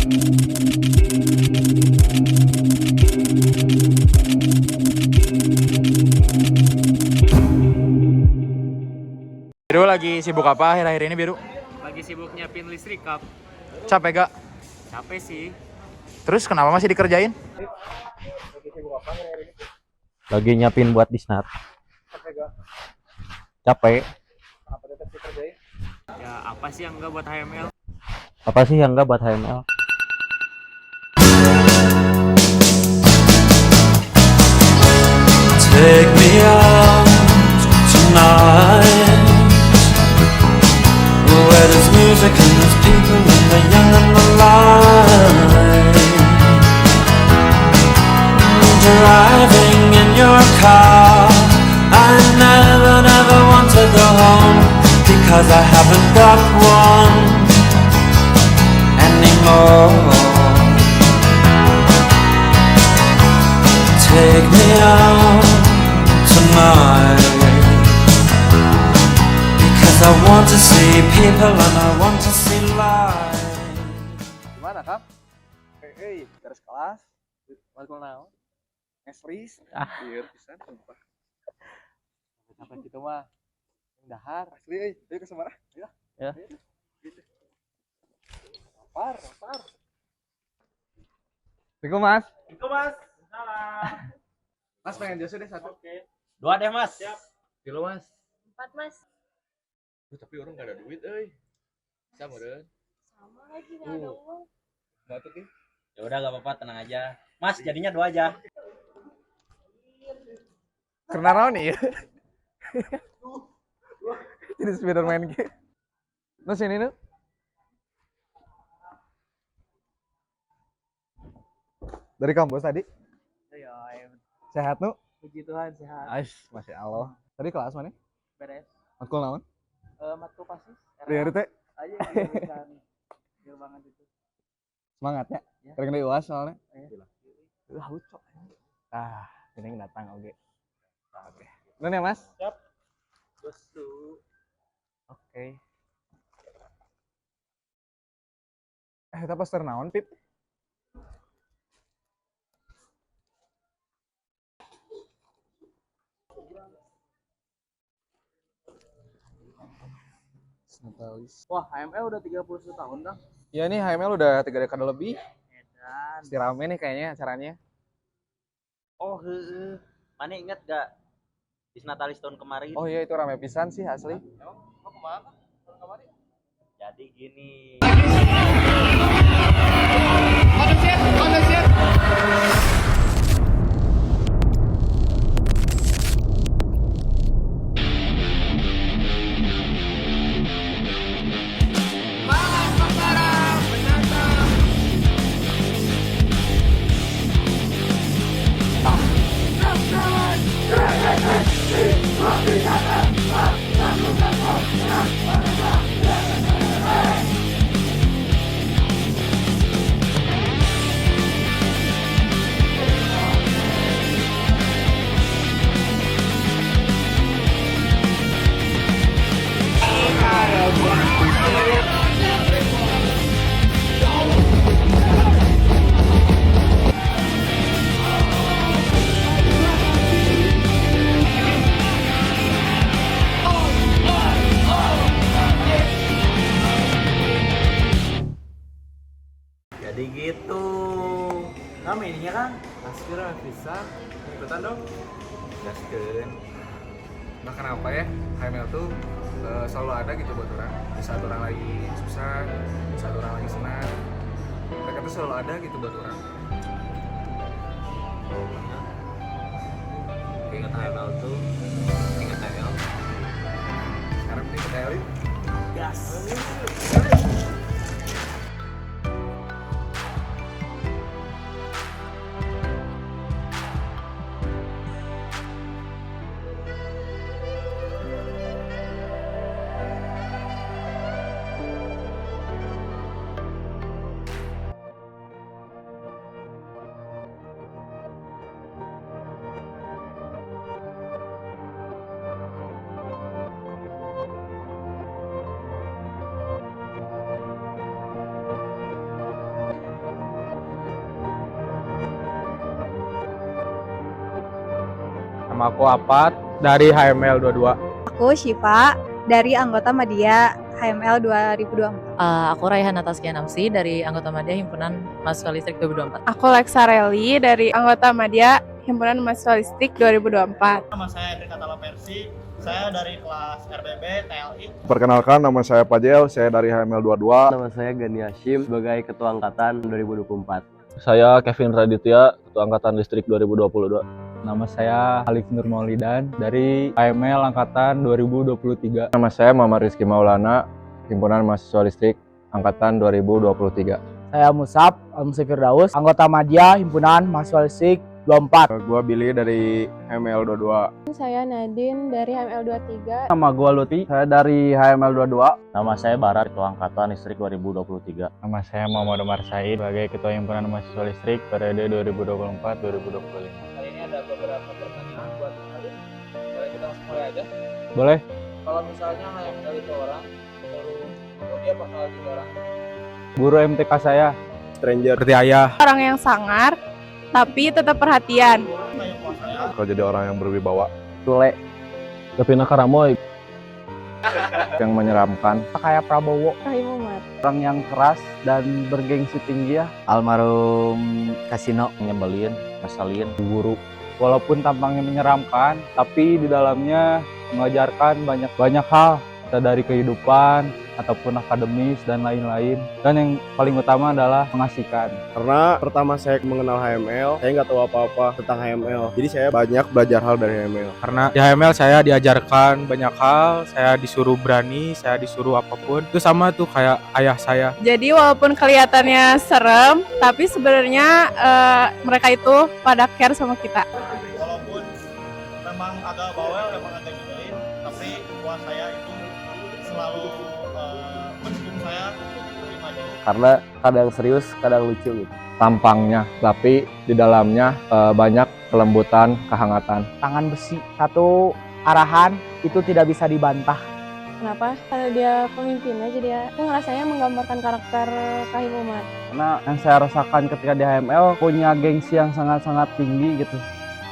Biru lagi sibuk apa akhir-akhir ini, Biru? Lagi sibuk nyiapin listrik kap. Capek gak? Capek sih. Terus kenapa masih dikerjain? Lagi nyiapin buat disnat. Capek gak? Capek. Apa tetap dikerjain? Ya apa sih yang enggak buat HML? Apa sih yang enggak buat HML? Take me out tonight, where there's music and there's people and the young and the light. Driving in your car, I never want to go home, because I haven't got one anymore. Take me out tonight, because I want to see people and I want to see life. Gimana, Kap? Hei, garis kelas. Matkul naon? Ngesris. Iya, pisan sumpah. Sampai gitu mah. Dahar. Asli euy, ayo ke Semarang. Ayo. Ya. Lapar. Assalamualaikum, Mas. Itu mas. Salam. Mas pengen jasa deh satu. Oke. 2 deh, Mas. Siap. Kilo, Mas. 4 mas. Tapi orang gak ada duit, euy. Bisa meureun. Sama lagi gak ada uang. Batuk nih. Ya udah enggak apa-apa, tenang aja. Mas, jadinya 2 aja. Karena naon nih? Ini Spiderman gitu. Nah sini nu. Dari kampus tadi. Ya, Sehat nu? puji Tuhan sehat. Ais, Masya Allah. Tadi kelas mana? Beres. Matkul naon? Matkul pasis. Dari teh Aja jurusan banget itu. semangatnya. Ya. Karena di UAS soalnya. Lah ucok. Ini datang oke. Oke. Bener ya, Mas? Siap. Besu. Oke. Kita poster naon, Pip? Natalis. Wah, HML udah 31 tahun dah. Ya nih HML udah 3 dekade lebih. Edan. Pasti rame nih kayaknya acaranya. Oh, Mana ingat gak Disnatalis tahun kemarin? Oh iya itu rame pisan sih asli. Emang mau kemana? Kemarin? Jadi gini. Jadi gitu. Rame ininya kan? Askira bisa. Ikutan dong. Gaskeun. Nah kenapa ya HML tuh selalu ada gitu buat orang. Di saat orang lagi susah, di saat orang lagi senang. Mereka tuh selalu ada gitu buat orang. Ingat HML tuh. Ingat HML. Sekarang kita ke Elit. Gas. Nama aku Apat dari HML 22. Aku Syifa dari anggota Media HML 2024. Aku Raihan Ataskia Namsi dari anggota Media Himpunan Mahasiswa Listrik 2024. Aku Lexa Reli dari anggota Media Himpunan Mahasiswa Listrik 2024. Nama saya Hendrik Katala Persi, saya dari kelas RBB TLI. Perkenalkan, nama saya Pajel, saya dari HML 22. Nama saya Gani Hashim sebagai Ketua Angkatan 2024. Saya Kevin Raditya, Ketua Angkatan Listrik 2022. Nama saya Alif Nur Maulidan dari HML Angkatan 2023. Nama saya Muhammad Rizky Maulana, Himpunan Mahasiswa Listrik Angkatan 2023. Saya Musab Al-Musi Firdaus, anggota Media Himpunan Mahasiswa Listrik 24. Gua Billy dari HML 22. Saya Nadine dari HML 23. Nama gua Luti, saya dari HML 22. Nama saya Barat, Ketua Angkatan Listrik 2023. Nama saya Muhammad Umar Said sebagai Ketua Himpunan Mahasiswa Listrik periode 2024-2025. Kali ini ada beberapa pertanyaan buat kalian. Boleh kita langsung mulai aja? Boleh? Kalau misalnya HML itu orang, baru dia bakal jadi orang. Guru MTK saya Stranger. seperti ayah. Orang yang sangar, tapi tetap perhatian. Kalau jadi orang yang berwibawa. Tule, Kevin Karamoy. Yang menyeramkan. kayak Prabowo, Rahim Umar. orang yang keras dan bergengsi tinggi ya. Almarhum Kasino. Nyebelin, ngeselin. Guru walaupun tampangnya menyeramkan, tapi di dalamnya mengajarkan banyak hal, entah dari kehidupan ataupun akademis dan lain-lain. Dan yang paling utama adalah mengasihkan. Karena pertama saya mengenal HML, saya nggak tahu apa-apa tentang HML. Jadi saya banyak belajar hal dari HML. Karena di HML saya diajarkan banyak hal, saya disuruh berani, saya disuruh apapun. Itu sama tuh kayak ayah saya. Jadi walaupun kelihatannya serem, tapi sebenarnya mereka itu pada care sama kita. Walaupun memang agak bawel, memang agak nyebelin, tapi buat saya itu selalu mendukung saya untuk lebih maju. Karena kadang serius, kadang lucu gitu. Tampangnya, tapi di dalamnya banyak kelembutan, kehangatan. Tangan besi, satu arahan itu tidak bisa dibantah. Kenapa? Karena dia pemimpinnya, jadi ya itu ngerasanya menggambarkan karakter Rahim Umar. Karena yang saya rasakan ketika di HML punya gengsi yang sangat-sangat tinggi gitu.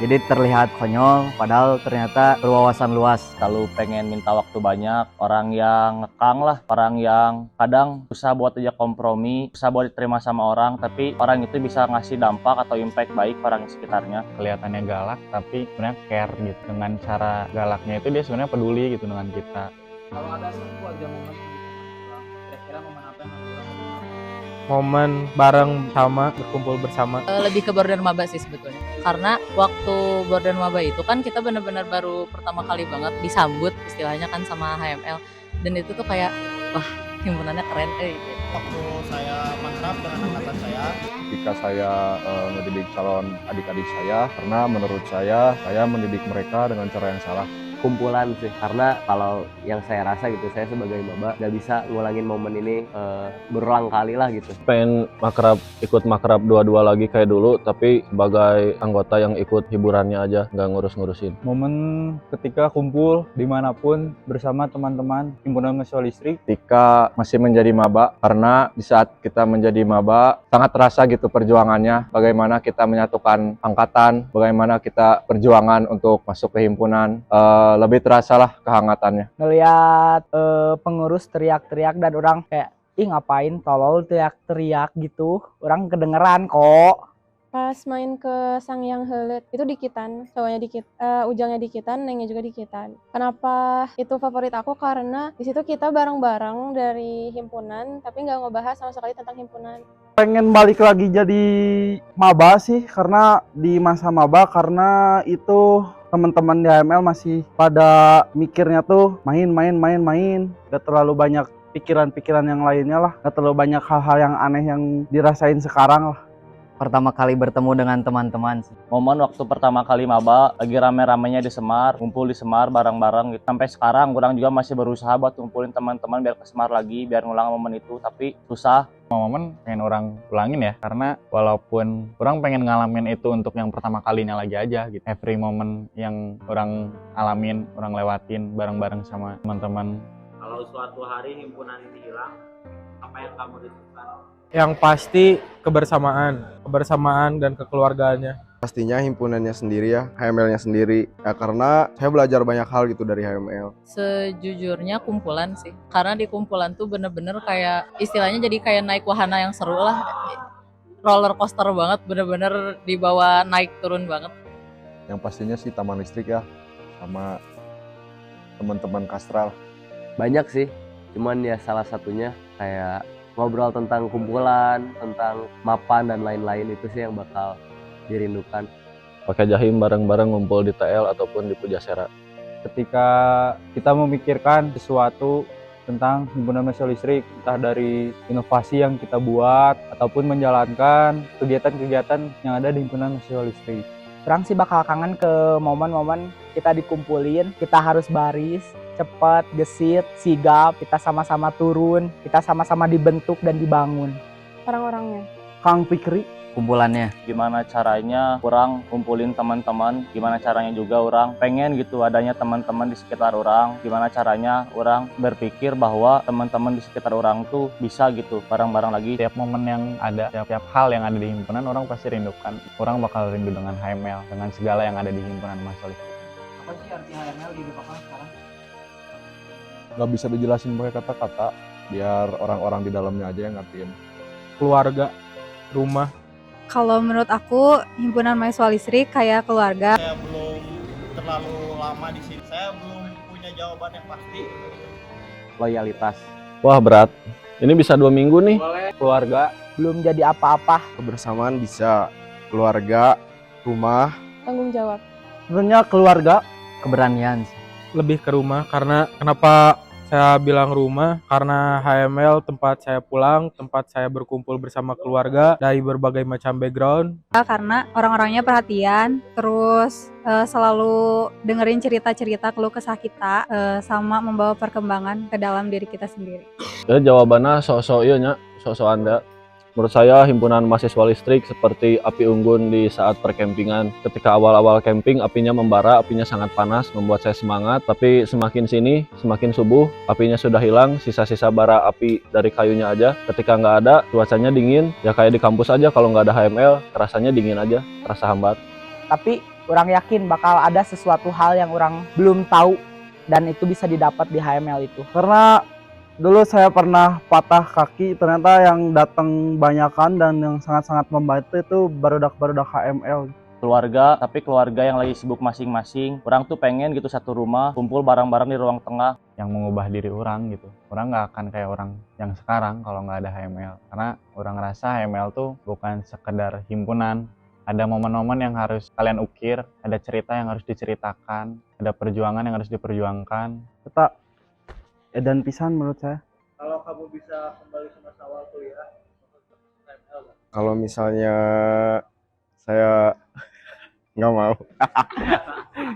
Jadi terlihat konyol, padahal ternyata berwawasan luas. Selalu pengen minta waktu banyak, orang yang ngekang lah, orang yang kadang susah buat aja kompromi, susah buat diterima sama orang, tapi orang itu bisa ngasih dampak atau impact baik ke orang di sekitarnya. Kelihatannya galak, tapi sebenarnya care gitu. Dengan cara galaknya itu dia sebenarnya peduli gitu dengan kita. Kalau ada satu aja momen kira-kira momen apa yang harus Momen bareng sama, berkumpul bersama. Lebih ke Borden Maba sih sebetulnya. Karena waktu Borden Maba itu kan kita benar-benar baru pertama kali banget disambut istilahnya kan sama HML. Dan itu tuh kayak, wah himpunannya keren gitu. Waktu saya makrab dengan angkatan saya, Ketika saya mendidik calon adik-adik saya, karena menurut saya mendidik mereka dengan cara yang salah. Kumpulan sih, karena kalau yang saya rasa gitu, saya sebagai maba nggak bisa ngulangin momen ini berulang kali lah gitu. Pengen ikut makrab 22 lagi kayak dulu, tapi sebagai anggota yang ikut hiburannya aja, nggak ngurus-ngurusin. Momen ketika kumpul dimanapun bersama teman-teman himpunan mahasiswa listrik. Ketika masih menjadi maba, karena di saat kita menjadi maba sangat terasa gitu perjuangannya, bagaimana kita menyatukan angkatan, bagaimana kita perjuangan untuk masuk ke himpunan, lebih terasa lah kehangatannya. Ngelihat pengurus teriak-teriak dan orang kayak, ih ngapain tolol teriak-teriak gitu. Orang kedengeran kok. Pas main ke Sangyang Heuleut itu dikitan, cowoknya dikit, ujangnya dikitan, nengnya juga dikitan. Kenapa itu favorit aku? Karena di situ kita bareng-bareng dari himpunan, tapi nggak ngebahas sama sekali tentang himpunan. Pengen balik lagi jadi maba sih, karena di masa maba, karena itu teman-teman di HML masih pada mikirnya tuh main, gak terlalu banyak pikiran-pikiran yang lainnya lah, gak terlalu banyak hal-hal yang aneh yang dirasain sekarang lah. Pertama kali bertemu dengan teman-teman sih. Momen waktu pertama kali maba, lagi rame-ramenya di Semar, ngumpul di Semar bareng-bareng gitu. Sampai sekarang kurang juga masih berusaha buat ngumpulin teman-teman biar ke Semar lagi, biar ngulang momen itu, tapi susah. Momen pengen orang ulangin ya, karena walaupun orang pengen ngalamin itu untuk yang pertama kalinya lagi aja gitu. Every moment yang orang alamin, orang lewatin bareng-bareng sama teman-teman. Kalau suatu hari himpunan ini hilang, apa yang kamu rindukan? Yang pasti kebersamaan dan kekeluargaannya. Pastinya himpunannya sendiri ya, HML-nya sendiri. Ya karena saya belajar banyak hal gitu dari HML. Sejujurnya kumpulan sih, karena di kumpulan tuh bener-bener kayak istilahnya jadi kayak naik wahana yang seru lah, roller coaster banget, bener-bener dibawa naik turun banget. Yang pastinya sih taman listrik ya, sama teman-teman Kastral. Banyak sih, cuman ya salah satunya kayak ngobrol tentang kumpulan, tentang mapan dan lain-lain, itu sih yang bakal dirindukan. Pakai jahim bareng-bareng ngumpul di TL ataupun di Pujasera. Ketika kita memikirkan sesuatu tentang himpunan mahasiswa listrik, entah dari inovasi yang kita buat ataupun menjalankan kegiatan-kegiatan yang ada di himpunan mahasiswa listrik. Orang sih bakal kangen ke momen-momen kita dikumpulin, kita harus baris, cepat, gesit, sigap, kita sama-sama turun, kita sama-sama dibentuk dan dibangun. Orang-orangnya. Kang Pikri, kumpulannya. Gimana caranya orang kumpulin teman-teman, gimana caranya juga orang pengen gitu adanya teman-teman di sekitar orang, gimana caranya orang berpikir bahwa teman-teman di sekitar orang tuh bisa gitu bareng-bareng lagi. Setiap momen yang ada, setiap hal yang ada di himpunan orang pasti rindukan. Orang bakal rindu dengan HML, dengan segala yang ada di himpunan mahasiswa listrik. Apa sih arti HML di hidup Akang sekarang? Gak bisa dijelasin pakai kata-kata, biar orang-orang di dalamnya aja yang ngertiin. keluarga, rumah. Kalau menurut aku, himpunan mahasiswa listrik kayak keluarga. Saya belum terlalu lama di sini. Saya belum punya jawaban yang pasti. Loyalitas. Wah berat. Ini bisa 2 minggu nih. Keluarga. Belum jadi apa-apa. Kebersamaan bisa, keluarga, rumah. Tanggung jawab. Sebenarnya keluarga. Keberanian sih. Lebih ke rumah, karena kenapa saya bilang rumah? Karena HML tempat saya pulang, tempat saya berkumpul bersama keluarga dari berbagai macam background. Karena orang-orangnya perhatian, terus selalu dengerin cerita-cerita keluh kesah kita, sama membawa perkembangan ke dalam diri kita sendiri. Ya jawabannya sok-sok iya nya, sok-sok Anda. Menurut saya himpunan mahasiswa listrik seperti api unggun di saat perkempingan. Ketika awal-awal camping apinya membara, apinya sangat panas, membuat saya semangat. Tapi semakin sini, semakin subuh, apinya sudah hilang, sisa-sisa bara api dari kayunya aja. Ketika nggak ada, cuacanya dingin, ya kayak di kampus aja kalau nggak ada HML, rasanya dingin aja, terasa hambat. Tapi orang yakin bakal ada sesuatu hal yang orang belum tahu dan itu bisa didapat di HML itu. Karena dulu saya pernah patah kaki, ternyata yang datang banyakan dan yang sangat-sangat membantu itu barudak-barudak HML. Keluarga, tapi keluarga yang lagi sibuk masing-masing. Orang tuh pengen gitu satu rumah, kumpul bareng-bareng di ruang tengah. Yang mengubah diri orang gitu. Orang nggak akan kayak orang yang sekarang kalau nggak ada HML. Karena orang ngerasa HML tuh bukan sekedar himpunan. Ada momen-momen yang harus kalian ukir, ada cerita yang harus diceritakan, ada perjuangan yang harus diperjuangkan. Kita edan pisan menurut saya. Kalau kamu bisa kembali ke masa awal kuliah, HML. Kalau misalnya saya nggak mau.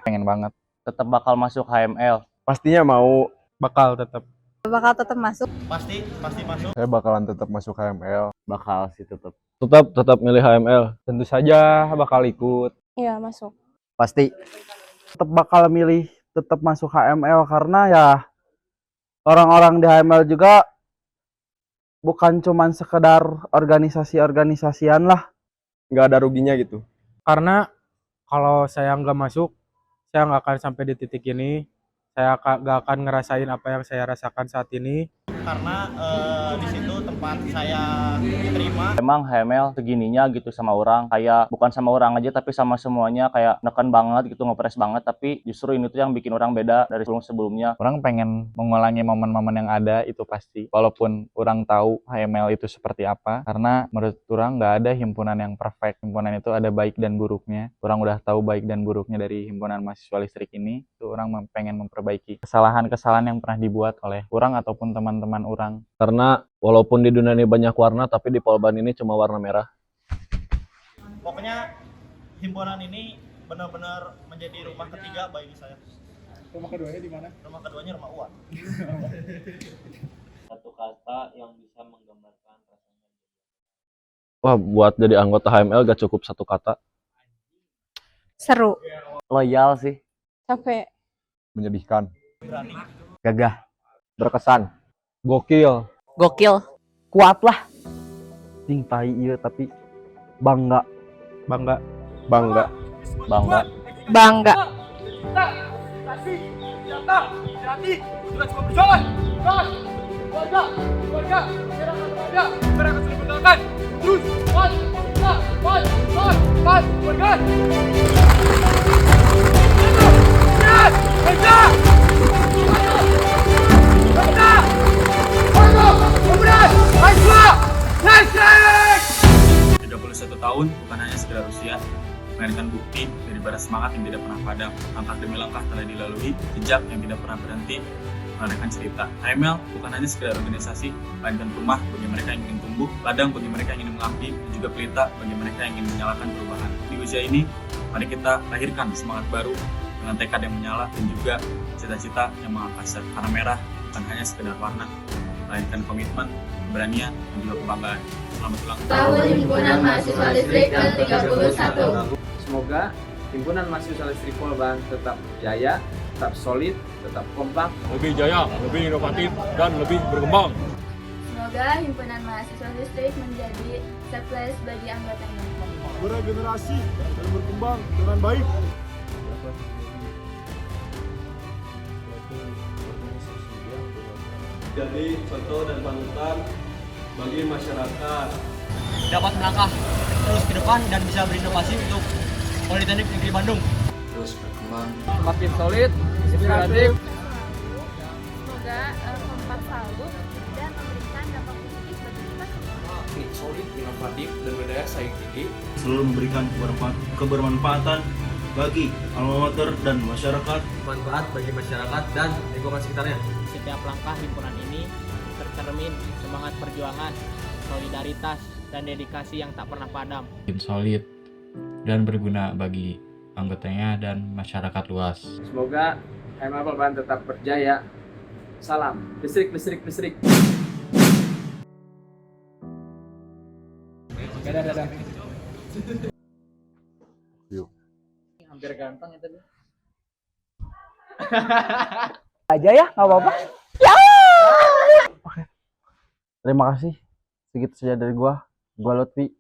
Pengen banget. Tetap bakal masuk HML. Pastinya mau. Bakal tetap. Bakal tetap masuk. Pasti masuk. Saya bakalan tetap masuk HML. Bakal sih tetap. Tetap milih HML. Tentu saja bakal ikut. Iya, masuk. Pasti. Tetap bakal milih tetap masuk HML karena ya orang-orang di HML juga bukan cuman sekedar organisasi-organisasian lah. Nggak ada ruginya gitu. Karena kalau saya nggak masuk, saya nggak akan sampai di titik ini. Saya nggak akan ngerasain apa yang saya rasakan saat ini. Karena di situ tempat saya diterima. Emang HML segininya gitu sama orang, kayak bukan sama orang aja tapi sama semuanya, kayak neken banget gitu, ngepres banget, tapi justru ini tuh yang bikin orang beda dari sebelum-sebelumnya. Orang pengen mengulangi momen-momen yang ada itu pasti. Walaupun orang tahu HML itu seperti apa, karena menurut orang nggak ada himpunan yang perfect. Himpunan itu ada baik dan buruknya. Orang udah tahu baik dan buruknya dari himpunan mahasiswa listrik ini. Itu orang pengen memperbaiki kesalahan-kesalahan yang pernah dibuat oleh orang ataupun teman-teman orang. Karena walaupun di dunia ini banyak warna, tapi di Polban ini cuma warna merah. Pokoknya himpunan ini benar-benar menjadi rumah ketiga bagi saya. Rumah keduanya di mana? Rumah keduanya rumah Uwan. Satu kata yang bisa menggambarkan rasanya. Wah, buat jadi anggota HML gak cukup satu kata. Seru. Loyal sih. Capek. Menyedihkan. Berani. Gagah. Berkesan. Gokil. Gokil. Kuat lah. Ting tai iya tapi bangga. Bangga. Bangga. Bangga. Tahun bukan hanya sekedar usia, melainkan bukti dari bara semangat yang tidak pernah padam. Langkah demi langkah telah dilalui, jejak yang tidak pernah berhenti, melahirkan cerita. HML bukan hanya sekedar organisasi, melainkan rumah bagi mereka yang ingin tumbuh, ladang bagi mereka yang ingin mengabdi, dan juga pelita bagi mereka yang ingin menyalakan perubahan. Di usia ini, mari kita lahirkan semangat baru dengan tekad yang menyala dan juga cita-cita yang mengangkat. Karena merah bukan hanya sekedar warna, melainkan komitmen, keberanian, dan juga kebanggaan. Selamat ulang tahun Himpunan Mahasiswa Listrik ke-31. Semoga Himpunan Mahasiswa Listrik Polban tetap jaya, tetap solid, tetap kompak, lebih jaya, lebih inovatif, dan lebih berkembang. Semoga Himpunan Mahasiswa Listrik menjadi surplus bagi anggotanya. Beregenerasi dan berkembang dengan baik. Jadi contoh dan panutan bagi masyarakat. Dapat melangkah terus ke depan dan bisa berinovasi untuk Politeknik Negeri Bandung. Terus berkembang. Semakin solid, inspiratif. Semoga kompak selalu dan memberikan dampak positif bagi kita semua. Solid, inovatif, dan berdaya saing tinggi. Selalu memberikan kebermanfaatan bagi alma mater dan masyarakat. Manfaat bagi masyarakat dan lingkungan sekitarnya. Setiap langkah himpunan ini tercermin semangat perjuangan, solidaritas, dan dedikasi yang tak pernah padam. Solid dan berguna bagi anggotanya dan masyarakat luas. Semoga HML Polban tetap berjaya. Salam, listrik. Dadah. Hampir ganteng itu. Aja ya, nggak apa-apa. Ya. Oke. Terima kasih. Segitu saja dari gua Lutfi.